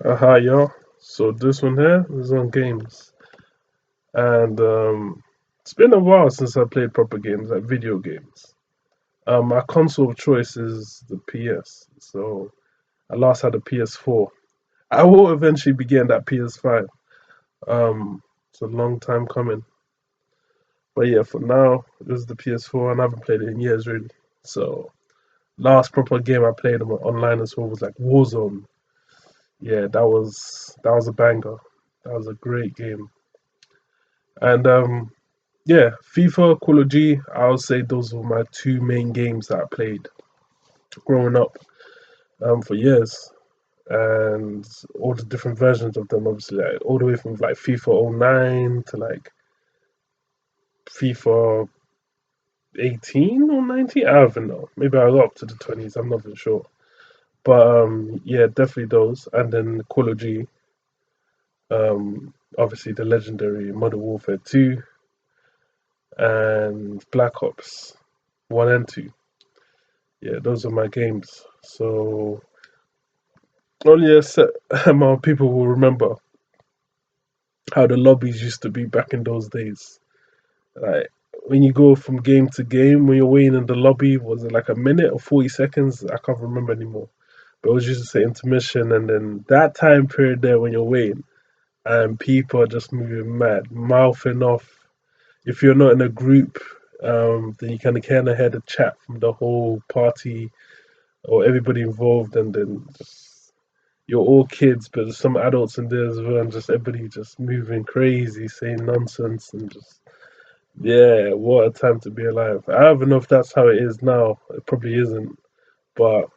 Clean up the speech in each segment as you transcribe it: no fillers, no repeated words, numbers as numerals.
Hi y'all. So this one here is on games, and it's been a while since I played proper games, like video games. My console of choice is the PS. So I last had a PS4. I will eventually be getting that PS5. It's a long time coming, but yeah, for now this is the PS4, and I haven't played it in years really. So last proper game I played online as well was like Warzone. Yeah, that was a banger. That was a great game. And yeah, FIFA, Call of Duty, I would say those were my two main games that I played growing up for years. And all the different versions of them, obviously, like, all the way from like FIFA '09 to like FIFA 18 or 19. I don't even know. Maybe I got up to the 20s. I'm not even sure. But yeah, definitely those. And then Call of Duty, obviously the legendary Modern Warfare 2 and Black Ops 1 and 2. Yeah, those are my games. So only a set amount of people will remember how the lobbies used to be back in those days. Like when you go from game to game, when you're waiting in the lobby, was it like a minute or 40 seconds? I can't remember anymore. But it was used to say intermission, and then that time period there when you're waiting, and people are just moving mad, mouthing off. If you're not in a group, then you kind of hear the chat from the whole party or everybody involved, and then just you're all kids, but there's some adults in there as well, and just everybody just moving crazy, saying nonsense, and just yeah, what a time to be alive. I don't even know if that's how it is now. It probably isn't, but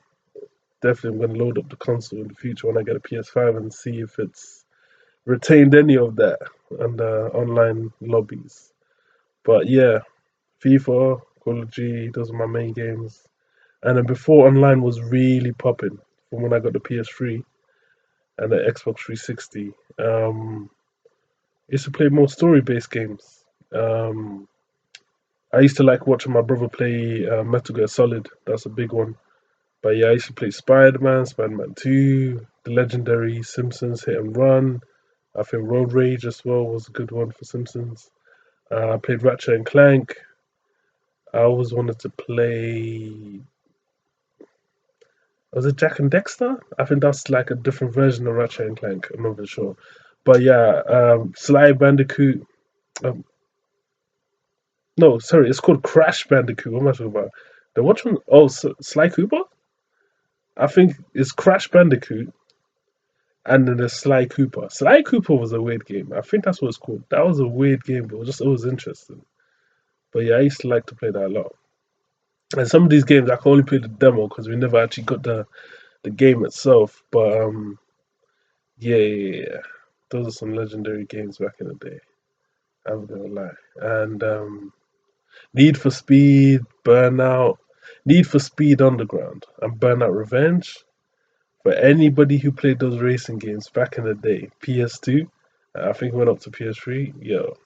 definitely I'm gonna load up the console in the future when I get a PS5 and see if it's retained any of that and online lobbies. But yeah, FIFA, Call of Duty, those are my main games. And then before online was really popping, from when I got the PS3 and the Xbox 360. I used to play more story-based games. Um, I used to like watching my brother play Metal Gear Solid. That's a big one. But yeah, I used to play Spider-Man, Spider-Man 2, the legendary Simpsons Hit and Run. I think Road Rage as well was a good one for Simpsons. I played Ratchet and Clank. I always wanted to play. Was it Jack and Dexter? I think that's like a different version of Ratchet and Clank. I'm not really sure. But yeah, Sly Bandicoot. Um, No, sorry, it's called Crash Bandicoot. What am I talking about? The which one? Oh, Sly Cooper? I think it's Crash Bandicoot and then there's Sly Cooper. Sly Cooper was a weird game. I think that's what it's called. That was a weird game, but it was just always interesting. But yeah, I used to like to play that a lot. And some of these games I can only play the demo because we never actually got the game itself. But yeah. Those are some legendary games back in the day. I'm gonna lie. And Need for Speed, Burnout, Need for Speed Underground, and Burnout Revenge. For anybody who played those racing games back in the day, PS2, I think it went up to PS3. Yo,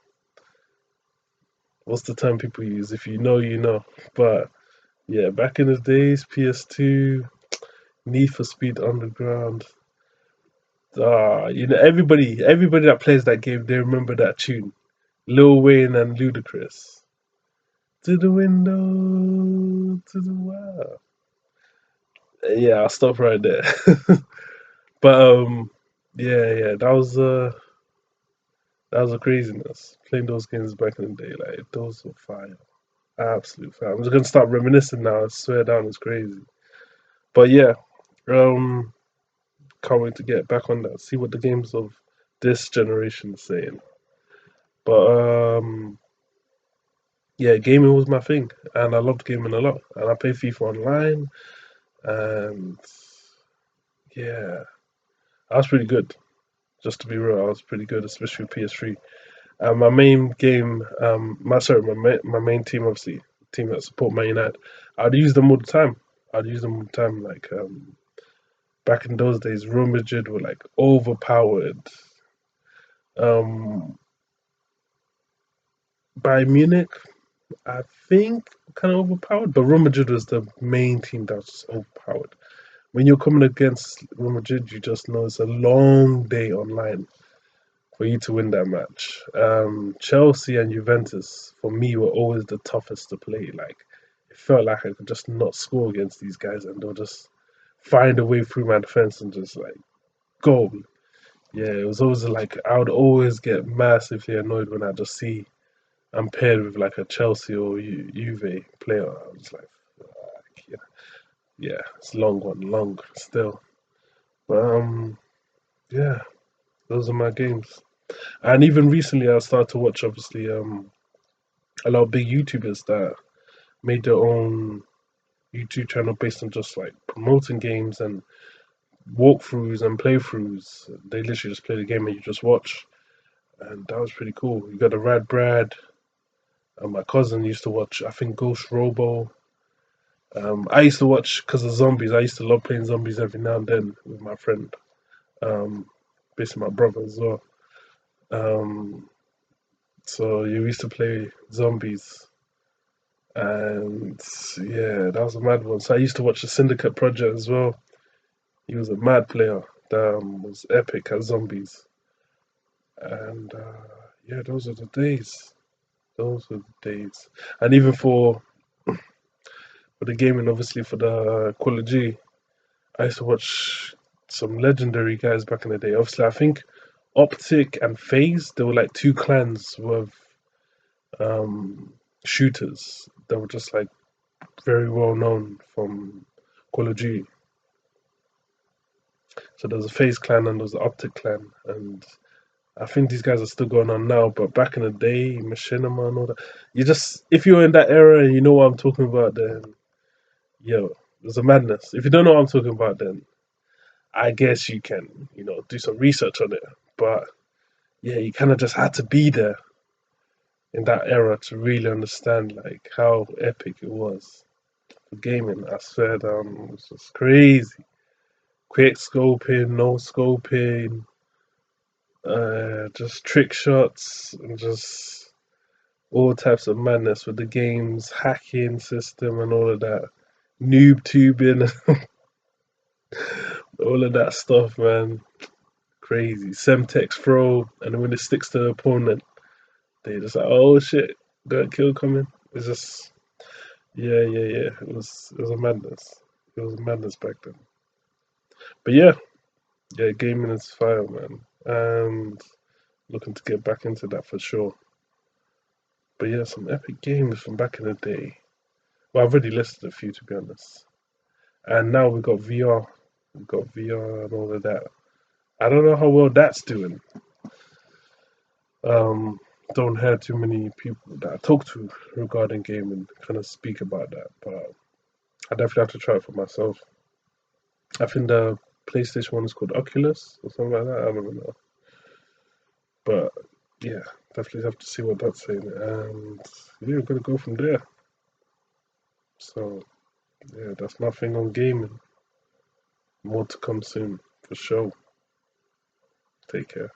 what's the term people use? If you know, you know. But yeah, back in the days, PS2, Need for Speed Underground. Everybody that plays that game, they remember that tune. Lil Wayne and Ludacris. To the window, to the wall. Yeah, I'll stop right there. But yeah, that was a craziness. Playing those games back in the day, like those were fire, absolute fire. I'm just gonna start reminiscing now. I swear down, it's crazy. But yeah, um, can't wait to get back on that. See what the games of this generation is saying. But yeah, gaming was my thing, and I loved gaming a lot. And I played FIFA online, and yeah, I was pretty good. Just to be real, I was pretty good, especially with PS3. My main game, my main team, obviously, team that support Man United. I'd use them all the time. I'd use them all the time. Like back in those days, Real Madrid were like overpowered. Um, Bayern Munich, I think, kind of overpowered, but Real Madrid was the main team that was just overpowered. when you're coming against Real Madrid, you just know it's a long day online for you to win that match. Chelsea and Juventus for me were always the toughest to play. Like it felt like I could just not score against these guys, and they'll just find a way through my defense and just like goal. Yeah, it was always like I would always get massively annoyed when I just see I'm paired with like a Chelsea or Juve player. I was like, yeah, yeah, it's a long one, long still. But yeah, those are my games. And even recently, I started to watch obviously a lot of big YouTubers that made their own YouTube channel based on just like promoting games and walkthroughs and playthroughs. They literally just play the game and you just watch, and that was pretty cool. You got a Rad Brad. And my cousin used to watch, I think, Ghost Robo. I used to watch because of zombies. I used to love playing zombies every now and then with my friend, um, basically my brother as well. Um, so you used to play zombies, and yeah, that was a mad one. So I used to watch the Syndicate Project as well. He was a mad player that was epic at zombies, and yeah, those are the days. Those were the days, and even for the gaming, obviously for the Call of Duty. I used to watch some legendary guys back in the day. Obviously, I think Optic and FaZe, they were like two clans with um, shooters that were just like very well known from Call of Duty. So there was a FaZe clan and there was the Optic clan, and I think these guys are still going on now. But back in the day, Machinima and all that, you just if you're in that era and you know what I'm talking about, then yo, there's a madness. If you don't know what I'm talking about, then I guess you can, do some research on it. But yeah, you kind of just had to be there in that era to really understand like how epic it was for gaming. I swear, it was just crazy. Quick scoping, no scoping, just trick shots, and just all types of madness with the game's hacking system and all of that. Noob tubing, all of that stuff, man. Crazy. Semtex throw, and then when it sticks to the opponent, they just like, oh shit, got kill coming. It's just, yeah, yeah, yeah. It was a madness. It was a madness back then. But yeah, yeah, gaming is fire, man, and looking to get back into that for sure. But yeah, some epic games from back in the day. Well, I've already listed a few to be honest. And now we've got VR. We've got VR and all of that. I don't know how well that's doing. Um, don't hear too many people that I talk to regarding gaming kind of speak about that, but I definitely have to try it for myself. I think the PlayStation one is called Oculus or something like that. I don't know, but yeah, definitely have to see what that's saying, and yeah, we're gonna go from there. So yeah, that's my thing on gaming. More to come soon for sure. Take care.